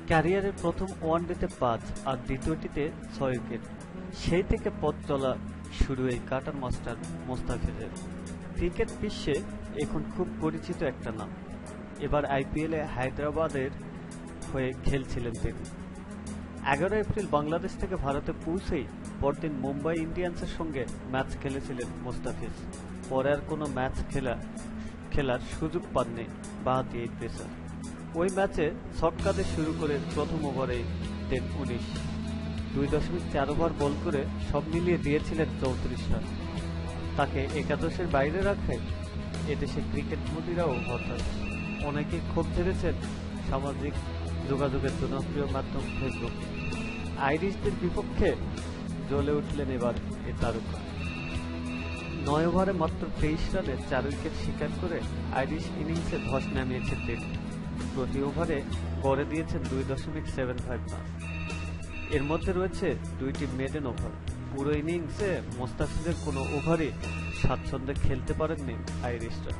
ক্যারিয়ারের প্রথম ওয়ানডেতে ৫ আর টি-টোয়েন্টিতে ৬ উইকেট। সেই থেকে পথ চলা শুরু এই কাটার মাস্টার মোস্তাফিজের। ক্রিকেট বিশ্বে এখন খুব পরিচিত একটা নাম। এবার আইপিএলে হায়দ্রাবাদের হয়ে খেলছিলেন তিনি। ১১ এপ্রিল বাংলাদেশ থেকে ভারতে পৌঁছেই পরদিন মুম্বাই ইন্ডিয়ান্সের সঙ্গে ম্যাচ খেলেছিলেন মোস্তাফিজ। পরে আর কোনো ম্যাচ খেলার সুযোগ পাননি বাঁহাতি এই পেসার। ওই ম্যাচে ছক্কা দিয়ে শুরু করে প্রথম ওভারেই দেন ১৯। ২.৪ ওভার বল করে সব মিলিয়ে দিয়েছিলেন ৩৪ রান। তাকে একাদশের বাইরে রাখায় এদেশে ক্রিকেট মন্ত্রীরাও হতাশ। অনেকেই ক্ষোভ ঝেড়েছেন সামাজিক যোগাযোগের জনপ্রিয় মাধ্যম ফেসবুক। আইরিশদের বিপক্ষে জ্বলে উঠলেন এবার এ তারকা। ৯ ওভারে মাত্র ২৩ রানে ৪ উইকেট শিকার করে আইরিশ ইনিংসে ধস নামিয়েছেন তিনি। প্রতি ওভারে গড়ে দিয়েছেন ২.৭৫ রান। এর মধ্যে রয়েছে ২টি মেডেন ওভার। পুরো ইনিংসে মোস্তাফিজের কোনো ওভারই স্বাচ্ছন্দ্যে খেলতে পারেননি আইরিশরা।